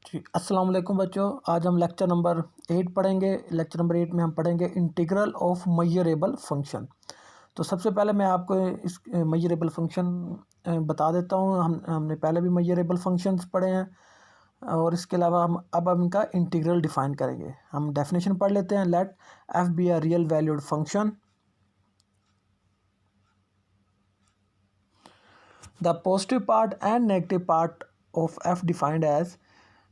जी, अस्सलाम वालेकुम बच्चों। आज हम लेक्चर नंबर 8 पढ़ेंगे। लेक्चर नंबर 8 में हम पढ़ेंगे इंटीग्रल ऑफ मेजरेबल फंक्शन। तो सबसे पहले मैं आपको इस मेजरेबल फंक्शन बता देता हूँ। हमने पहले भी मेजरेबल फंक्शंस पढ़े हैं और इसके अलावा हम इनका इंटीग्रल डिफाइन करेंगे। हम डेफिनेशन पढ़ लेते हैं। Let f be a real valued function, the positive part and negative part of f defined as.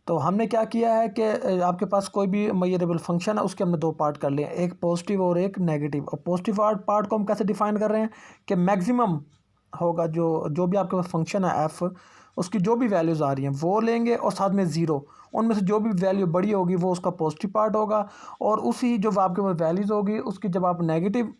तो हमने क्या किया है कि आपके पास कोई भी मेजरेबल फंक्शन है, उसके हमने दो पार्ट कर लिए, एक पॉजिटिव और एक नेगेटिव। और पॉजिटिव पार्ट को हम कैसे डिफाइन कर रहे हैं कि मैक्सिमम होगा, जो भी आपके पास फंक्शन है एफ, उसकी जो भी वैल्यूज़ आ रही हैं वो लेंगे और साथ में ज़ीरो, उनमें से जो भी वैल्यू बड़ी होगी वो उसका पॉजिटिव पार्ट होगा। और उसी जो आपके पास वैल्यूज़ होगी उसकी जब आप नेगेटिव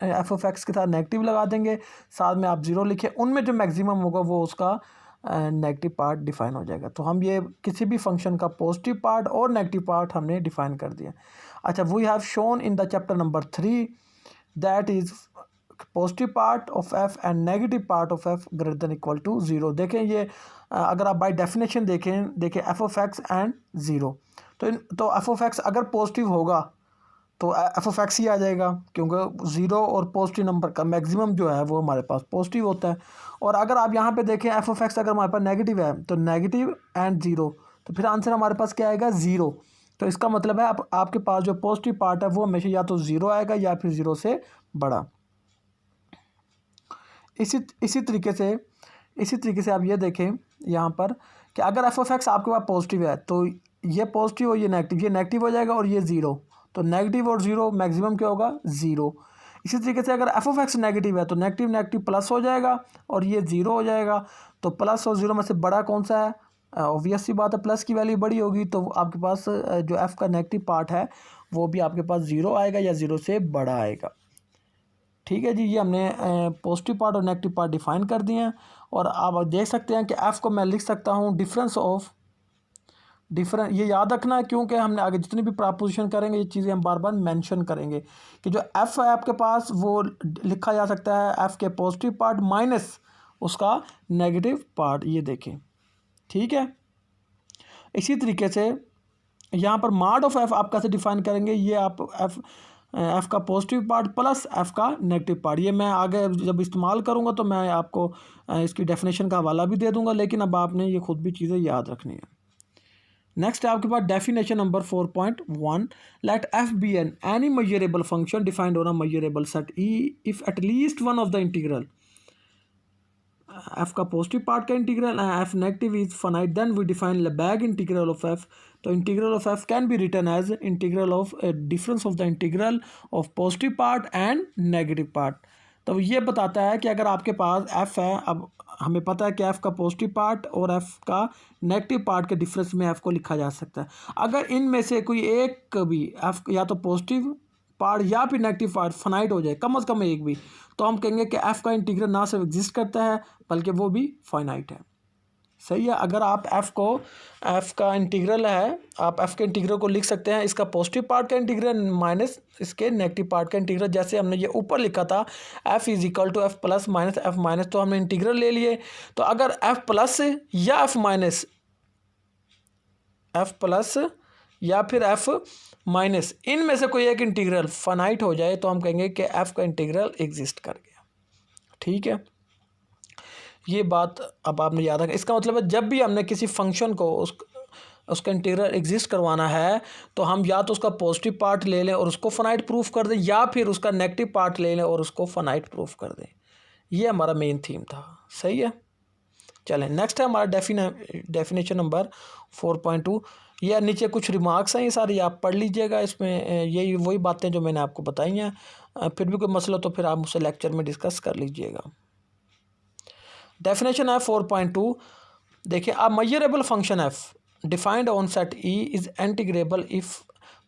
एफ ऑफ एक्स के साथ नेगेटिव लगा देंगे, साथ में आप ज़ीरो लिखे, उनमें जो मैक्सिमम होगा वो उसका नेगेटिव पार्ट डिफाइन हो जाएगा। तो हम ये किसी भी फंक्शन का पॉजिटिव पार्ट और नेगेटिव पार्ट हमने डिफाइन कर दिया। अच्छा, we have shown in the chapter number 3 that is positive part of f and negative part of f greater than equal to zero. देखें ये अगर आप बाय डेफिनेशन देखें f of x and zero, तो एफ ऑफ एक्स अगर positive होगा तो एफ ऑफ एक्स ही आ जाएगा, क्योंकि ज़ीरो और पॉजिटिव नंबर का मैक्सिमम जो है वो हमारे पास पॉजिटिव होता है। और अगर आप यहाँ पे देखें एफ ऑफ एक्स अगर हमारे पास नेगेटिव है तो नेगेटिव एंड ज़ीरो, तो फिर आंसर हमारे पास क्या आएगा? ज़ीरो। तो इसका मतलब है आपके पास जो पॉजिटिव पार्ट है वो हमेशा या तो ज़ीरो आएगा या फिर ज़ीरो से बड़ा। इसी तरीके से आप ये देखें यहाँ पर कि अगर एफ ऑफ एक्स आपके पास पॉजिटिव है तो ये पॉजिटिव और ये नेगेटिव हो जाएगा और ये ज़ीरो, तो नेगेटिव और ज़ीरो मैक्सिमम क्या होगा? ज़ीरो। इसी तरीके से अगर एफ ऑफ एक्स नेगेटिव है तो नेगेटिव नेगेटिव प्लस हो जाएगा और ये ज़ीरो हो जाएगा। तो प्लस और ज़ीरो में से बड़ा कौन सा है? ऑब्वियस सी बात है, प्लस की वैल्यू बड़ी होगी, तो आपके पास जो एफ़ का नेगेटिव पार्ट है वो भी आपके पास ज़ीरो आएगा या ज़ीरो से बड़ा आएगा। ठीक है जी, ये हमने पॉजिटिव पार्ट और नेगेटिव पार्ट डिफाइन कर दिए हैं। और आप देख सकते हैं कि एफ़ को मैं लिख सकता हूँ ये याद रखना है, क्योंकि हमने आगे जितनी भी प्रपोजिशन करेंगे ये चीज़ें हम बार बार मेंशन करेंगे कि जो एफ़ है आपके पास वो लिखा जा सकता है एफ़ के पॉजिटिव पार्ट माइनस उसका नेगेटिव पार्ट, ये देखें। ठीक है, इसी तरीके से यहाँ पर मॉड ऑफ एफ़ आप कैसे डिफाइन करेंगे, ये आप एफ़ का पॉजिटिव पार्ट प्लस एफ़ का नेगेटिव पार्ट, ये मैं आगे जब इस्तेमाल करूँगा तो मैं आपको इसकी डेफिनेशन का हवाला भी दे दूँगा, लेकिन अब आपने ये खुद भी चीज़ें याद रखनी है। नेक्स्ट है आपके पास definition number 4.1, let f be an any measurable function defined on a measurable set E if at least one of the integral, f का पॉजिटिव पार्ट का integral f negative is finite, then we define Lebesgue integral of f. तो integral of f can be written as integral of difference of the integral of positive part and negative part. तो ये बताता है कि अगर आपके पास F है, अब हमें पता है कि एफ़ का पॉजिटिव पार्ट और एफ़ का नेगेटिव पार्ट के डिफरेंस में एफ़ को लिखा जा सकता है। अगर इनमें से कोई एक भी एफ़ या तो पॉजिटिव पार्ट या फिर नेगेटिव पार्ट फाइनाइट हो जाए, कम से कम एक भी, तो हम कहेंगे कि एफ़ का इंटीग्रल ना सिर्फ एग्जिस्ट करता है बल्कि वो भी फाइनाइट है। सही है, अगर आप एफ़ का इंटीग्रल है, आप एफ़ के इंटीग्रल को लिख सकते हैं इसका पॉजिटिव पार्ट का इंटीग्रल माइनस इसके नेगेटिव पार्ट का इंटीग्रल, जैसे हमने ये ऊपर लिखा था f is equal to f plus minus f minus, तो हमने इंटीग्रल ले लिए। तो अगर एफ़ प्लस या फिर एफ़ माइनस इनमें से कोई एक इंटीग्रल फाइनाइट हो जाए तो हम कहेंगे कि एफ़ का इंटीग्रल एग्जिस्ट कर गया। ठीक है, ये बात अब आपने याद रखा। इसका मतलब है जब भी हमने किसी फंक्शन को उसका इंटीग्रल एग्जिस्ट करवाना है तो हम या तो उसका पॉजिटिव पार्ट ले लें और उसको फाइनाइट प्रूफ कर दें, या फिर उसका नेगेटिव पार्ट ले लें और उसको फाइनाइट प्रूफ कर दें। ये हमारा मेन थीम था। सही है, चलें नेक्स्ट है हमारा डेफिनेशन नंबर 4.2। ये नीचे कुछ रिमार्क्स हैं, ये सारी आप पढ़ लीजिएगा। इसमें यही वही बातें जो मैंने आपको बताई हैं। फिर भी कोई मसला तो फिर आप मुझसे लेक्चर में डिस्कस कर लीजिएगा। डेफिनेशन है 4.2, देखिए अ measurable function F defined on set E is integrable if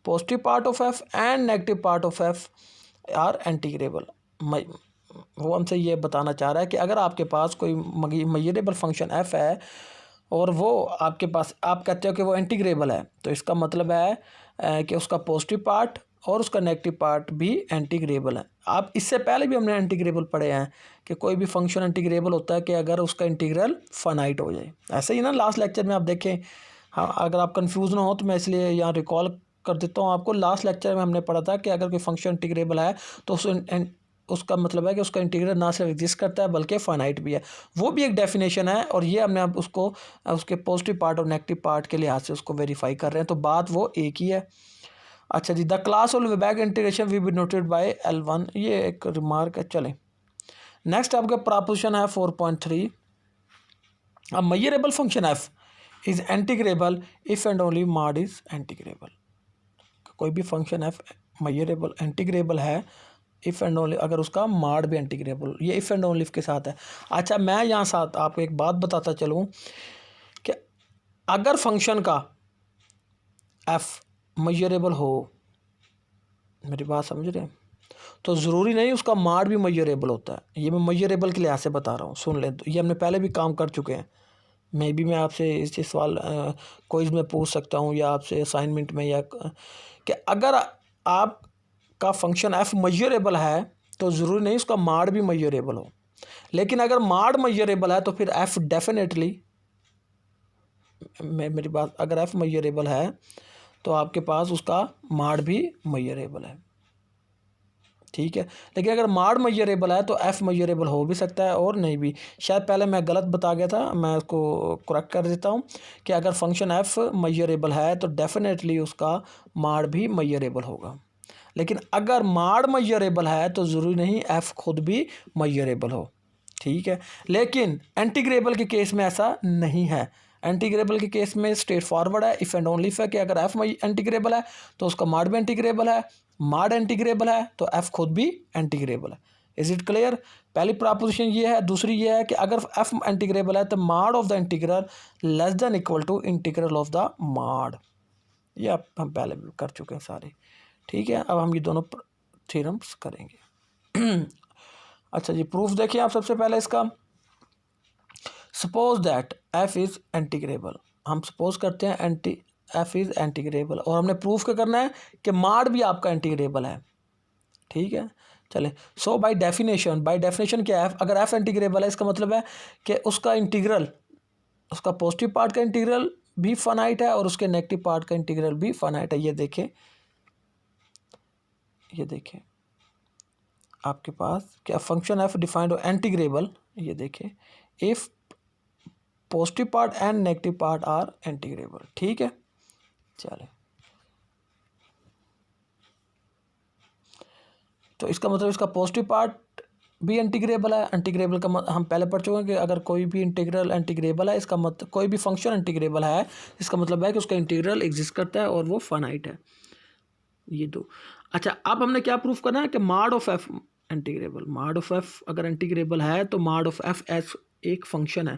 positive part of f and negative part of F R integrable. वो हमसे ये बताना चाह रहा है कि अगर आपके पास कोई मेजरेबल फंक्शन एफ है और वो आपके पास आप कहते हो कि वो इंटीग्रेबल है, तो इसका मतलब है कि उसका पॉजिटिव पार्ट और उसका नेगेटिव पार्ट भी इंटीग्रेबल है। आप इससे पहले भी हमने इंटीग्रेबल पढ़े हैं कि कोई भी फंक्शन इंटीग्रेबल होता है कि अगर उसका इंटीग्रल फाइनाइट हो जाए। ऐसे ही ना लास्ट लेक्चर में आप देखें हाँ, अगर आप कंफ्यूज ना हो तो मैं इसलिए यहाँ रिकॉल कर देता हूँ आपको। लास्ट लेक्चर में हमने पढ़ा था कि अगर कोई फंक्शन इंटीग्रेबल है तो उसका मतलब है कि उसका इंटीग्रल ना सिर्फ एग्जिस्ट करता है बल्कि फाइनाइट भी है। वो भी एक डेफिनेशन है, और ये हमने अब उसको उसके पॉजिटिव पार्ट और नेगेटिव पार्ट के लिहाज से उसको वेरीफाई कर रहे हैं, तो बात वो एक ही है। अच्छा जी, the class of back integration we be noted by L1, ये एक रिमार्क है। चलें नेक्स्ट आपका प्रपोजिशन है 4.3। A measurable function f is integrable if and only mod is integrable। कोई भी फंक्शन f measurable इंटीग्रेबल है इफ़ एंड ओनली अगर उसका मॉड भी इंटीग्रेबल, ये इफ़ एंड ओनली के साथ है। अच्छा, मैं यहाँ साथ आपको एक बात बताता चलूँ कि अगर फंक्शन का f मेजरेबल हो, मेरी बात समझ रहे हैं, तो ज़रूरी नहीं उसका मॉड भी मेजरेबल होता है। ये मैं मेजरेबल के लिहाज से बता रहा हूँ, सुन लें। तो ये हमने पहले भी काम कर चुके हैं। मैं आपसे इस सवाल क्विज़ में पूछ सकता हूँ या आपसे असाइनमेंट में, या कि अगर आपका फंक्शन f मेजरेबल है तो ज़रूरी नहीं उसका मॉड भी मेजरेबल हो, लेकिन अगर मॉड मेजरेबल है तो फिर f डेफिनेटली, मेरी बात, अगर f मेजरेबल है तो आपके पास उसका मॉड भी मेजरेबल है, ठीक है। लेकिन अगर मॉड मेजरेबल है तो f मेजरेबल हो भी सकता है और नहीं भी। शायद पहले मैं गलत बता गया था, मैं उसको करेक्ट कर देता हूँ कि अगर फंक्शन f मेजरेबल है तो डेफिनेटली उसका मॉड भी मेजरेबल होगा। लेकिन अगर मॉड मेजरेबल है तो ज़रूरी नहीं f खुद भी मेजरेबल हो, ठीक है। लेकिन इंटीग्रेबल के केस में ऐसा नहीं है। इंटीग्रेबल के केस में स्ट्रेट फॉरवर्ड है, इफ़ एंड ओनली इफ है कि अगर f इंटीग्रेबल है तो उसका मॉड भी इंटीग्रेबल है, मॉड इंटीग्रेबल है तो f खुद भी इंटीग्रेबल है। Is it clear? पहली प्रपोजिशन ये है। दूसरी ये है कि अगर f इंटीग्रेबल है तो mod of the integral less than equal to integral of the mod. ये अब हम पहले भी कर चुके हैं सारे, ठीक है। अब हम ये दोनों थ्योरम्स करेंगे। अच्छा जी, प्रूफ देखिए आप सबसे पहले इसका। Suppose that f is integrable, हम सपोज करते हैं f इज़ इंटीग्रेबल, और हमने प्रूफ क्या करना है कि मॉड भी आपका इंटीग्रेबल है, ठीक है। चले, सो बाय डेफिनेशन क्या है, अगर f इंटीग्रेबल है इसका मतलब है कि उसका इंटीग्रल, उसका पॉजिटिव पार्ट का इंटीग्रल भी फाइनाइट है और उसके नेगेटिव पार्ट का इंटीग्रल भी फाइनाइट है। ये देखें आपके पास क्या फंक्शन f डिफाइंड इंटीग्रेबल, ये देखें if positive part and negative part R integrable, ठीक है। चले, तो इसका मतलब इसका पॉजिटिव पार्ट भी इंटीग्रेबल है। इंटीग्रेबल का हम पहले पढ़ चुके हैं कि अगर कोई भी इंटीग्रल इंटीग्रेबल है, इसका मतलब कोई भी फंक्शन इंटीग्रेबल है, इसका मतलब है कि उसका इंटीग्रल एग्जिस्ट करता है और वो फाइनाइट है। ये दो। अच्छा, अब हमने क्या प्रूफ करना है कि mod of f integrable, mod of f अगर इंटीग्रेबल है तो मॉड ऑफ f एस एक फंक्शन है।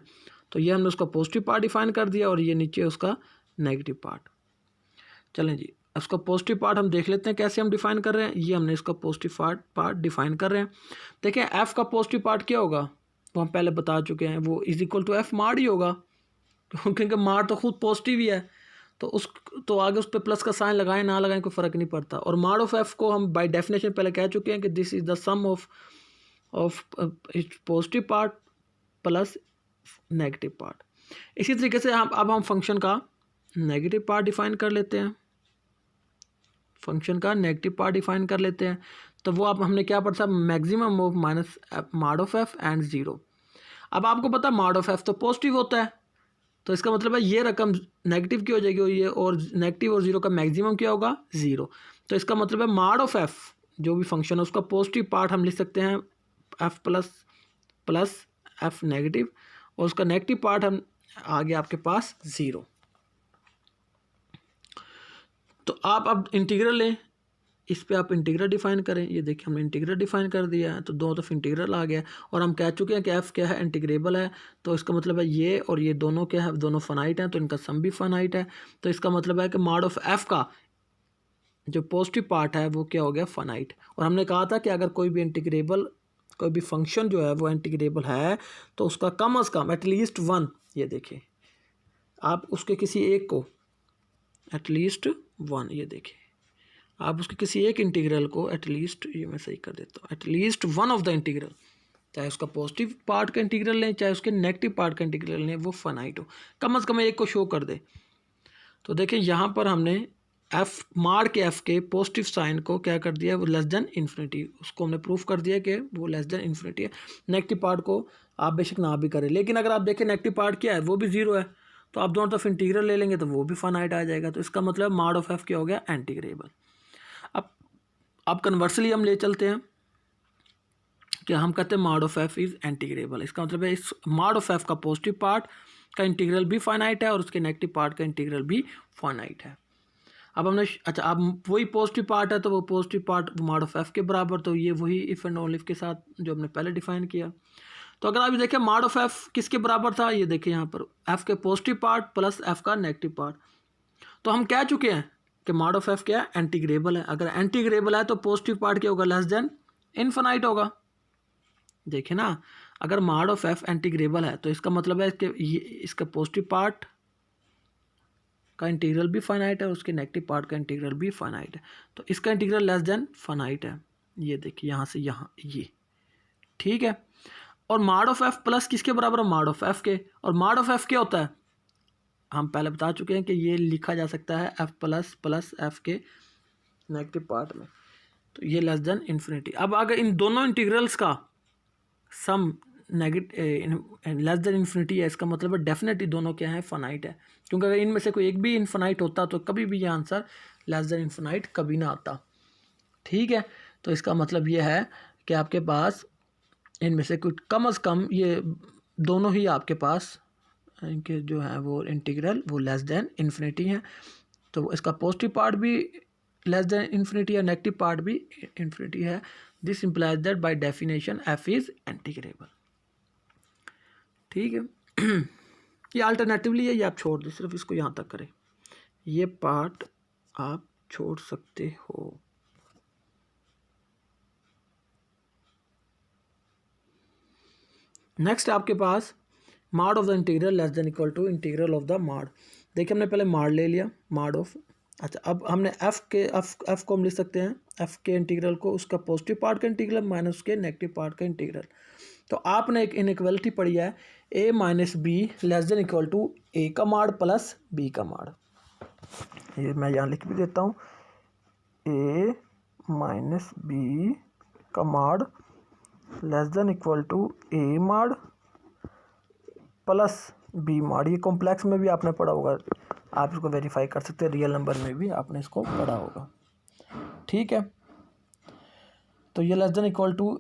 तो ये हमने उसका पॉजिटिव पार्ट डिफाइन कर दिया और ये नीचे उसका नेगेटिव पार्ट। चलें जी, उसका पॉजिटिव पार्ट हम देख लेते हैं कैसे हम डिफाइन कर रहे हैं। ये हमने इसका पॉजिटिव पार्ट डिफाइन कर रहे हैं। देखें f का पॉजिटिव पार्ट क्या होगा, वो हम पहले बता चुके हैं, वो is equal to f mod ही होगा, क्योंकि मॉड तो खुद पॉजिटिव ही है। तो आगे उस पर प्लस का साइन लगाएं ना लगाएं कोई फ़र्क नहीं पड़ता। और मॉड ऑफ f को हम बाय डेफिनेशन पहले कह चुके हैं कि this is the sum of positive part plus negative part. इसी तरीके से अब हम फंक्शन का नेगेटिव पार्ट डिफाइन कर लेते हैं, फंक्शन का नेगेटिव पार्ट डिफाइन कर लेते हैं। तो वो अब हमने क्या पढ़ा था, maximum of minus mod of f and 0। अब आपको पता मॉड ऑफ f तो पॉजिटिव होता है, तो इसका मतलब है ये रकम नेगेटिव की हो जाएगी, और ये और नेगेटिव और 0 का मैक्सिमम क्या होगा, 0। तो इसका मतलब है मॉड ऑफ f जो भी फंक्शन है उसका पॉजिटिव पार्ट हम लिख सकते हैं f प्लस f नेगेटिव, और उसका नेगेटिव पार्ट हम आ गया आपके पास 0। तो आप अब इंटीग्रल लें, इस पे आप इंटीग्रल डिफाइन करें। ये देखिए हमने इंटीग्रल डिफाइन कर दिया है, तो दोनों तरफ इंटीग्रल आ गया, और हम कह चुके हैं कि f क्या है, इंटीग्रेबल है। तो इसका मतलब है ये और ये दोनों क्या है, दोनों फाइनाइट हैं, तो इनका सम भी फाइनाइट है। तो इसका मतलब है कि मॉड ऑफ f का जो पॉजिटिव पार्ट है वो क्या हो गया, फाइनाइट। और हमने कहा था कि अगर कोई भी इंटीग्रेबल, कोई भी फंक्शन जो है वो इंटीग्रेबल है तो उसका कम अज़ कम एटलीस्ट वन, ये देखिए आप उसके किसी एक को एटलीस्ट वन, ये देखिए आप उसके किसी एक इंटीग्रल को एटलीस्ट, ये मैं सही कर देता हूँ, at least one of the integral, चाहे उसका पॉजिटिव पार्ट का इंटीग्रल लें चाहे उसके नेगेटिव पार्ट का इंटीग्रल लें, वो फाइनाइट हो, कम से कम एक को शो कर दे। तो देखिए यहाँ पर हमने एफ मार के एफ के पॉजिटिव साइन को क्या कर दिया, वो लेस देन इन्फिनिटी, उसको हमने प्रूफ कर दिया कि वो लेस देन इन्फिनिटी है। नेगेटिव पार्ट को आप बेशक ना भी करें, लेकिन अगर आप देखें नेगेटिव पार्ट क्या है, वो भी जीरो है, तो आप दोनों तरफ इंटीग्रल ले लेंगे तो वो भी फाइनाइट आ जाएगा। तो इसका मतलब मॉड ऑफ एफ क्या हो गया, इंटीग्रेबल। अब कन्वर्सली हम ले चलते हैं कि हम कहते हैं mod of f is integrable. इसका मतलब है इस मॉड ऑफ एफ का पॉजिटिव पार्ट का इंटीग्रल भी फाइनाइट है और उसके नेगेटिव पार्ट का इंटीग्रल भी फाइनाइट है। अब हमने अच्छा, अब वही पॉजिटिव पार्ट है तो वो positive part mod of F के बराबर, तो ये वही इफ़ एंड ओनली इफ के साथ जो हमने पहले डिफाइन किया। तो अगर आप ये देखें मॉड ऑफ एफ किसके बराबर था, ये देखिए यहाँ पर एफ के पॉजिटिव पार्ट प्लस एफ का नेगेटिव पार्ट। तो हम कह चुके हैं कि मॉड ऑफ एफ क्या है, इंटीग्रेबल है। अगर इंटीग्रेबल है तो पॉजिटिव पार्ट क्या होगा, लेस देन इनफाइनाइट होगा। देखिए ना, अगर मॉड ऑफ एफ इंटीग्रेबल है तो इसका मतलब है कि ये इसका पॉजिटिव पार्ट का इंटीग्रल भी फाइनाइट है और उसके नेगेटिव पार्ट का इंटीग्रल भी फाइनाइट है। तो इसका इंटीग्रल लेस देन फाइनाइट है। ये देखिए यहाँ से यहाँ ये, ठीक है। और मॉड ऑफ एफ प्लस किसके बराबर है, मॉड ऑफ एफ के। और मॉड ऑफ एफ क्या होता है, हम पहले बता चुके हैं कि ये लिखा जा सकता है एफ प्लस प्लस एफ के नेगेटिव पार्ट में, तो ये लेस देन इन्फिनिटी। अब अगर इन दोनों इंटीग्रल्स का some negative less than infinity है, इसका मतलब है डेफिनेटली दोनों क्या है, फाइनाइट है। क्योंकि अगर इनमें से कोई एक भी इन्फिनाइट होता तो कभी भी ये आंसर लेस देन इन्फिनाइट कभी ना आता, ठीक है। तो इसका मतलब ये है कि आपके पास इनमें से कुछ कम अज़ कम ये दोनों ही आपके पास इनके जो है वो इंटीग्रल वो लेस देन इन्फिनिटी है। तो इसका पॉजिटिव पार्ट भी लेस देन इन्फिनिटी है, नेगेटिव पार्ट भी इन्फिनिटी है। This implies that by definition F is integrable, ठीक है। ये अल्टरनेटिवली है, ये आप छोड़ दें, सिर्फ इसको यहाँ तक करें, ये पार्ट आप छोड़ सकते हो। नेक्स्ट आपके पास mod of the integral less than equal to integral of the mod. देखिए हमने पहले मॉड ले लिया, मॉड ऑफ, अच्छा अब हमने एफ को हम लिख सकते हैं, एफ के इंटीग्रल को उसका पॉजिटिव पार्ट का इंटीग्रल माइनस उसके नेगेटिव पार्ट का इंटीग्रल। तो आपने एक इनइक्वालिटी पढ़ी है a minus b less than equal to a का मॉड प्लस बी का मॉड। ये मैं यहाँ लिख भी देता हूँ, ए माइनस बी का mod less than equal to a mod plus b mod. ये कॉम्प्लेक्स में भी आपने पढ़ा होगा, आप इसको वेरीफाई कर सकते हैं, रियल नंबर में भी आपने इसको पढ़ा होगा, ठीक है। तो ये less than equal to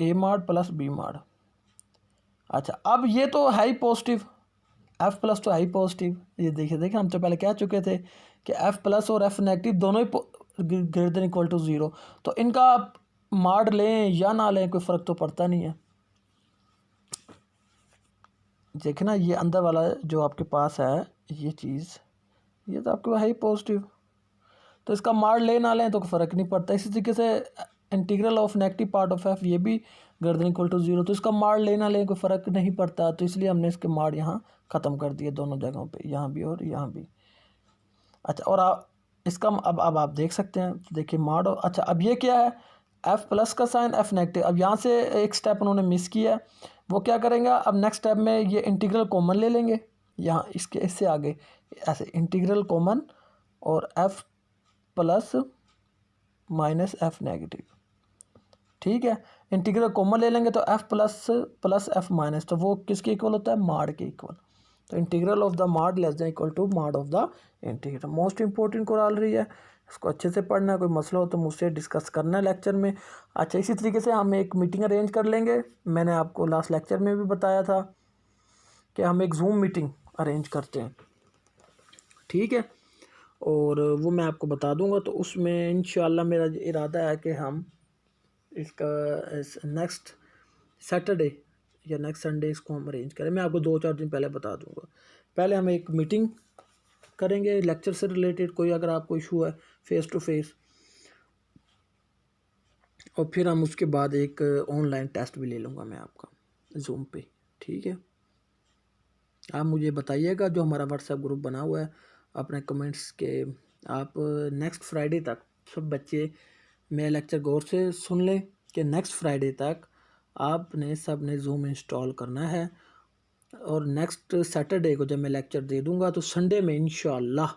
a mod plus b mod. अच्छा अब ये तो है ही पॉजिटिव, एफ प्लस तो है ही पॉजिटिव। ये देखिए हम तो पहले कह चुके थे कि एफ प्लस और एफ नेगेटिव दोनों ही greater than equal to zero, तो इनका आप मॉड लें या ना लें कोई फ़र्क तो पड़ता नहीं है। देखिए ना, ये अंदर वाला जो आपके पास है ये चीज़, ये तो आपके पास है ही पॉजिटिव, तो इसका मॉड ले ना लें तो कोई फ़र्क नहीं पड़ता। इसी तरीके से integral of negative part of f ये भी greater than equal to zero, तो इसका मॉड ले ना लें कोई फ़र्क नहीं पड़ता। तो इसलिए हमने इसके मॉड यहाँ ख़त्म कर दिए दोनों जगहों पे, यहाँ भी और यहाँ भी। अच्छा और आप इसका अब आप देख सकते हैं, देखिए मॉड, अच्छा अब ये क्या है, एफ प्लस का साइन एफ नेगेटिव। अब यहाँ से एक स्टेप उन्होंने मिस किया है, वो क्या करेंगे, अब नेक्स्ट स्टेप में ये इंटीग्रल कॉमन ले लेंगे, यहाँ इसके इससे आगे ऐसे इंटीग्रल कॉमन और F plus minus F negative, ठीक है। इंटीग्रल कॉमन ले लेंगे तो F plus plus F minus, तो वो किसके इक्वल होता है, मॉड के इक्वल। तो integral of the mod less than equal to mod of the integral. Most important corollary है, इसको अच्छे से पढ़ना है, कोई मसला हो तो मुझसे डिस्कस करना है लेक्चर में। अच्छा इसी तरीके से हम एक मीटिंग अरेंज कर लेंगे, मैंने आपको लास्ट लेक्चर में भी बताया था कि हम एक जूम मीटिंग अरेंज करते हैं, ठीक है, और वो मैं आपको बता दूंगा। तो उसमें इंशाल्लाह मेरा इरादा है कि हम इसका नेक्स्ट सैटरडे या नेक्स्ट संडे इसको हम अरेंज करें। मैं आपको 2-4 दिन पहले बता दूंगा। पहले हम एक मीटिंग करेंगे लेक्चर से रिलेटेड, कोई अगर आपको इशू है फेस टू फेस, और फिर हम उसके बाद एक ऑनलाइन टेस्ट भी ले लूँगा मैं आपका जूम पे, ठीक है। आप मुझे बताइएगा, जो हमारा व्हाट्सएप ग्रुप बना हुआ है, अपने कमेंट्स के, आप नेक्स्ट फ्राइडे तक सब बच्चे मेरा लेक्चर गौर से सुन लें कि नेक्स्ट फ्राइडे तक आपने सब ने जूम इंस्टॉल करना है और नेक्स्ट सैटरडे को जब मैं लेक्चर दे दूंगा तो संडे में इंशाल्लाह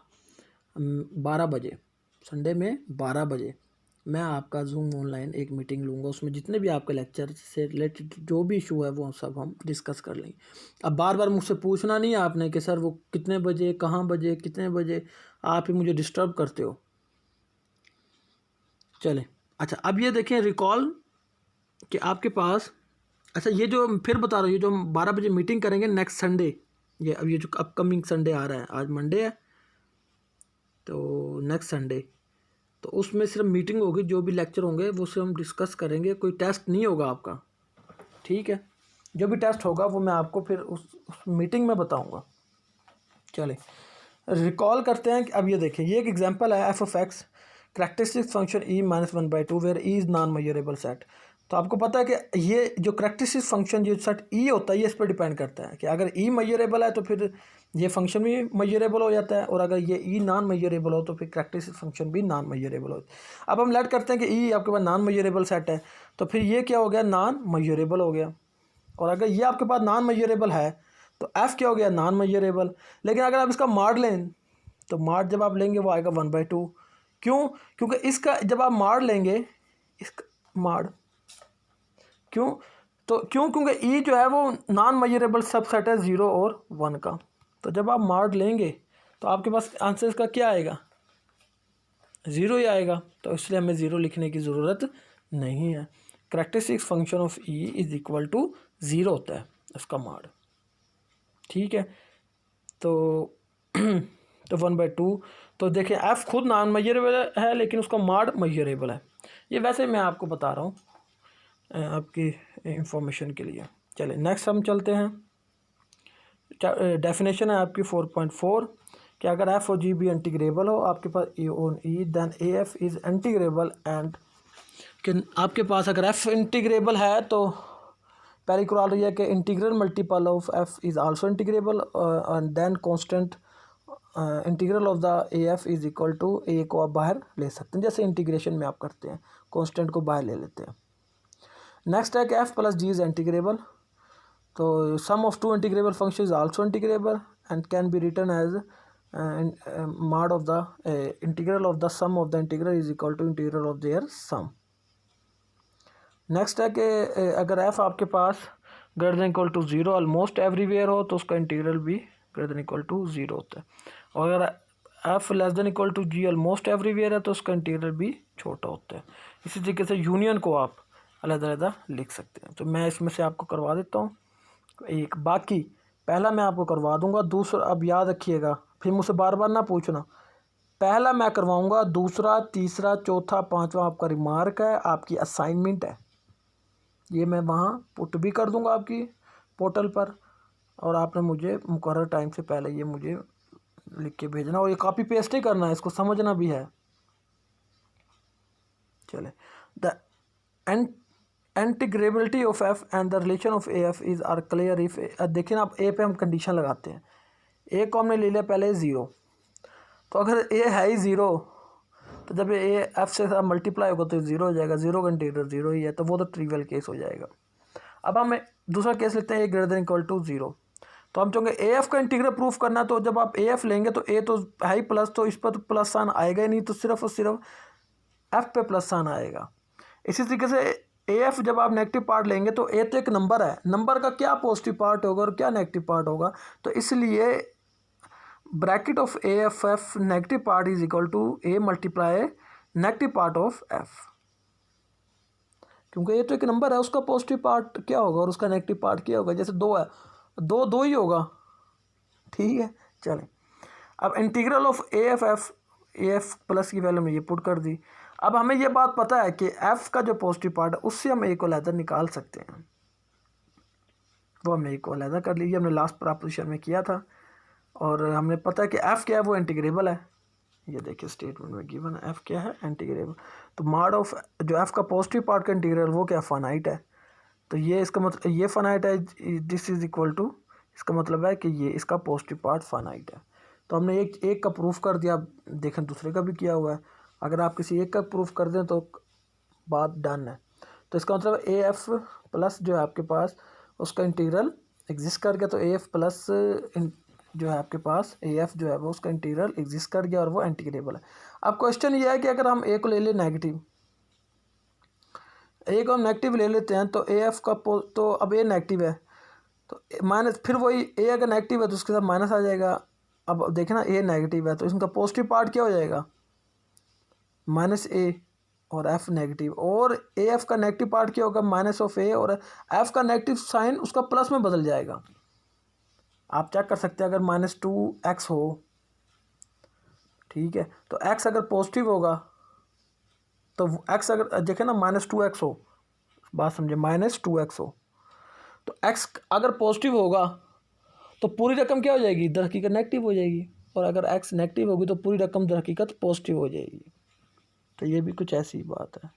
12 बजे, संडे में 12 बजे मैं आपका जूम ऑनलाइन एक मीटिंग लूँगा। उसमें जितने भी आपके लेक्चर से रिलेटेड जो भी इशू है वो सब हम डिस्कस कर लेंगे। अब बार बार मुझसे पूछना नहीं है आपने कि सर वो कितने बजे, कहाँ बजे, कितने बजे, आप ही मुझे डिस्टर्ब करते हो। चलें, अच्छा अब ये देखें रिकॉल कि आपके पास, अच्छा ये जो फिर बता रहा हूँ, ये जो हम 12 बजे मीटिंग करेंगे नेक्स्ट संडे, ये अब ये जो अपकमिंग संडे आ रहा है, आज मंडे है तो नेक्स्ट संडे, तो उसमें सिर्फ मीटिंग होगी, जो भी लेक्चर होंगे वो सिर्फ हम डिस्कस करेंगे, कोई टेस्ट नहीं होगा आपका, ठीक है। जो भी टेस्ट होगा वो मैं आपको फिर उस मीटिंग में बताऊंगा। चले रिकॉल करते हैं कि अब ये देखें, ये एक एग्जांपल है f of x characteristic function E minus 1/2 where E is non measurable set. तो आपको पता है कि ये जो करैक्टरिस्टिक फंक्शन जो सेट ई होता है ये इस पर डिपेंड करता है कि अगर ई मेजरेबल है तो फिर ये फंक्शन भी मेजरेबल हो जाता है, और अगर ये ई नॉन मेजरेबल हो तो फिर करैक्टरिस्टिक फंक्शन भी नॉन मेजरेबल हो। अब हम लेट करते हैं कि ई आपके पास नॉन मेजरेबल सेट है, तो फिर ये क्या हो गया, नॉन मेजरेबल हो गया। और अगर ये आपके पास नॉन मेजरेबल है तो एफ़ क्या हो गया, नॉन मेजरेबल। लेकिन अगर आप इसका माड लें तो माड जब आप लेंगे वो आएगा 1/2। क्यों? क्योंकि इसका जब आप माड लेंगे, इसका माड क्यों, तो क्योंकि ई जो है वो नॉन मेजरेबल सबसेट है 0 और 1 का। तो जब आप माड लेंगे तो आपके पास आंसर इसका क्या आएगा, 0 ही आएगा। तो इसलिए हमें 0 लिखने की ज़रूरत नहीं है। Characteristic function of E is equal to 0 होता है उसका माड, ठीक है। तो तो 1/2, तो देखिए एफ़ खुद नॉन मेजरेबल है लेकिन उसका माड मेजरेबल है। ये वैसे मैं आपको बता रहा हूँ आपकी इंफॉर्मेशन के लिए। चलिए नेक्स्ट हम चलते हैं। डेफिनेशन है आपकी 4.4 कि अगर एफ और जी बी इंटीग्रेबल हो आपके पास a on E then a f is integrable and कि आपके पास अगर एफ इंटीग्रेबल है तो पहली इक्वाल रही है कि integral multiple of f is also integrable and then constant integral of the a f is equal to a को आप बाहर ले सकते हैं, जैसे इंटीग्रेशन में आप करते हैं कांस्टेंट को बाहर ले लेते हैं। नेक्स्ट है कि f plus g is integrable, तो sum of two integrable function is also integrable and can be written as mod of the integral of the sum of the integral is equal to integral of their sum। Next है कि अगर f आपके पास greater than equal to 0 almost everywhere हो तो उसका integral भी greater than equal to 0 होता है, और अगर f less than equal to g almost everywhere है तो उसका इंटीग्रल भी छोटा होता है। इसी तरीके से यूनियन को आप अलग-अलग लिख सकते हैं। तो मैं इसमें से आपको करवा देता हूँ एक, बाकी पहला मैं आपको करवा दूंगा, दूसरा अब याद रखिएगा फिर मुझसे बार बार ना पूछना, पहला मैं करवाऊंगा, दूसरा, तीसरा, चौथा, पांचवा आपका रिमार्क है, आपकी असाइनमेंट है, ये मैं वहाँ पुट भी कर दूंगा आपकी पोर्टल पर, और आपने मुझे मुकर्रर टाइम से पहले ये मुझे लिख के भेजना, और ये कॉपी पेस्ट ही करना है, इसको समझना भी है। चले the integrability of f and the relation of a f is are clear if, देखिए ना आप ए पे हम कंडीशन लगाते हैं, ए को हमने ले लिया पहले 0, तो अगर ए है ही 0 तो जब ए एफ से मल्टीप्लाई होगा तो 0 हो जाएगा, 0 का इंटीग्रल 0 ही है, तो वो तो ट्रिवियल केस हो जाएगा। अब हम दूसरा केस लेते हैं ए ग्रेटर देन इक्वल टू 0, तो हम चाहेंगे ए एफ का इंटीग्रल प्रूफ करना, तो जब आप ए एफ लेंगे तो ए तो है ही प्लस, तो इस पर तो प्लस साइन आएगा ही नहीं, तो सिर्फ और सिर्फ एफ पे प्लस साइन आएगा। इसी तरीके से ए एफ जब आप नेगेटिव पार्ट लेंगे तो ए तो एक नंबर है, नंबर का क्या पॉजिटिव पार्ट होगा और क्या नेगेटिव पार्ट होगा, तो इसलिए bracket of a f f negative part is equal to a multiply negative part of f, क्योंकि ये तो एक नंबर है, उसका पॉजिटिव पार्ट क्या होगा और उसका नेगेटिव पार्ट क्या होगा, जैसे 2 है, 2 ही होगा, ठीक है। चलें अब integral of a f plus की वैल्यू में ये पुट कर दी। अब हमें ये बात पता है कि एफ का जो पॉजिटिव पार्ट है उससे हम ए को अलहदा निकाल सकते हैं, वो हमने ए को अलहदा कर लीजिए, हमने लास्ट प्रपोजिशन में किया था, और हमने पता है कि एफ़ क्या है, वो इंटीग्रेबल है, ये देखिए स्टेटमेंट में गिवन है, एफ़ क्या है, इंटीग्रेबल। तो माड ऑफ जो एफ़ का पॉजिटिव पार्ट का इंटीग्रल वो क्या, फाइनाइट है, तो ये इसका मतलब ये फाइनाइट है, दिस इज़ इक्वल टू, इसका मतलब है कि ये इसका पॉजिटिव पार्ट फाइनाइट है। तो हमने एक का प्रूफ कर दिया, देखें दूसरे का भी किया हुआ है, अगर आप किसी एक का प्रूफ कर दें तो बात डन है। तो इसका मतलब ए एफ प्लस जो है आपके पास उसका इंटीग्रल एग्जिस्ट कर गया तो ए एफ प्लस जो है आपके पास ए एफ जो है वो उसका इंटीग्रल एग्जिस्ट कर गया और वो इंटीग्रेबल है। अब क्वेश्चन ये है कि अगर हम ए को ले लें नेगेटिव, ए को हम नेगेटिव ले लेते हैं तो ए एफ का तो अब ए नेगेटिव है तो माइनस, फिर वही ए अगर नेगेटिव है तो उसके साथ माइनस आ जाएगा। अब देखें ना ए नेगेटिव है तो इसका पॉजिटिव पार्ट क्या हो जाएगा, माइनस ए, और एफ नेगेटिव, और ए एफ का नेगेटिव पार्ट क्या होगा, माइनस ऑफ ए, और एफ का नेगेटिव साइन उसका प्लस में बदल जाएगा। आप चेक कर सकते हैं अगर -2x हो, ठीक है, तो x अगर पॉजिटिव होगा तो x अगर देखें ना -2x हो, बात समझे, -2x हो तो x अगर पॉजिटिव होगा तो पूरी रकम क्या हो जाएगी, दर हकीकत नेगेटिव हो जाएगी, और अगर x नेगेटिव होगी तो पूरी रकम दर हकीकत पॉजिटिव हो जाएगी। तो ये भी कुछ ऐसी बात है।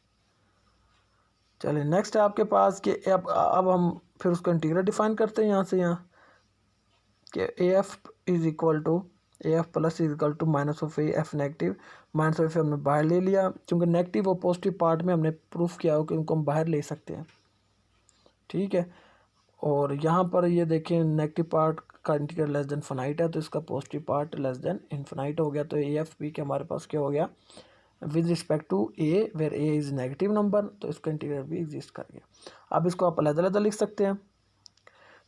चलिए नेक्स्ट है आपके पास कि अब हम फिर उसका इंटीग्रल डिफाइन करते हैं यहाँ से, यहाँ कि a f is equal to a f plus is equal to minus of a f negative, minus of a हमने बाहर ले लिया क्योंकि नेगेटिव और पॉजिटिव पार्ट में हमने प्रूफ किया हो कि उनको हम बाहर ले सकते हैं, ठीक है। और यहाँ पर ये देखें नेगेटिव पार्ट का इंटीग्रल लेस देन फाइनाइट है तो इसका positive part less than infinite हो गया। तो ए एफ पी के हमारे पास क्या हो गया, with respect to a where a is negative number, तो इसका इंटीग्रल भी एग्जिस्ट कर गया। अब इसको आप अलग-अलग लिख सकते हैं।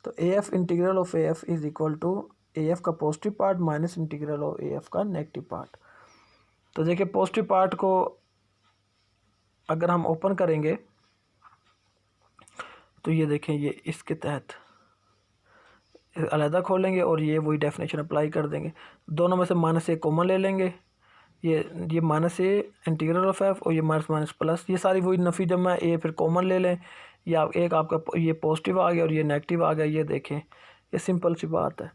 तो a f integral of a f is equal to a f का positive part minus integral of a f का नेगेटिव पार्ट। तो देखिए पॉजिटिव पार्ट को अगर हम ओपन करेंगे तो ये देखें, ये इसके तहत अलहदा खोलेंगे और ये वही डेफिनेशन अप्लाई कर देंगे। दोनों में से माइनस ए कॉमन ले लेंगे, ये minus A integral of F और ये माइनस माइनस प्लस, ये सारी वही नफ़ी जमा है, ए फिर कॉमन ले लें, या एक आपका ये पॉजिटिव आ गया और ये नेगेटिव आ गया। ये देखें, ये सिंपल सी बात है।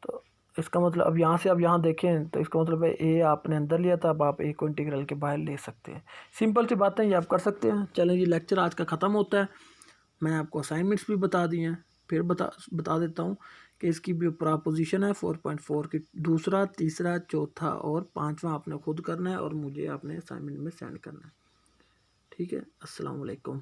तो इसका मतलब अब यहाँ से अब यहाँ देखें तो इसका मतलब है ए आपने अंदर लिया था, अब आप ए को इंटीग्रल के बाहर ले सकते हैं। सिंपल सी बातें ये आप कर सकते हैं। चलें, ये लेक्चर आज का ख़त्म होता है। मैंने आपको असाइनमेंट्स भी बता दिए हैं, फिर बता देता हूँ कि इसकी भी प्रपोजिशन है 4.4 की, दूसरा, तीसरा, चौथा और पांचवा आपने खुद करना है और मुझे आपने असाइनमेंट में सेंड करना है, ठीक है। अस्सलाम वालेकुम।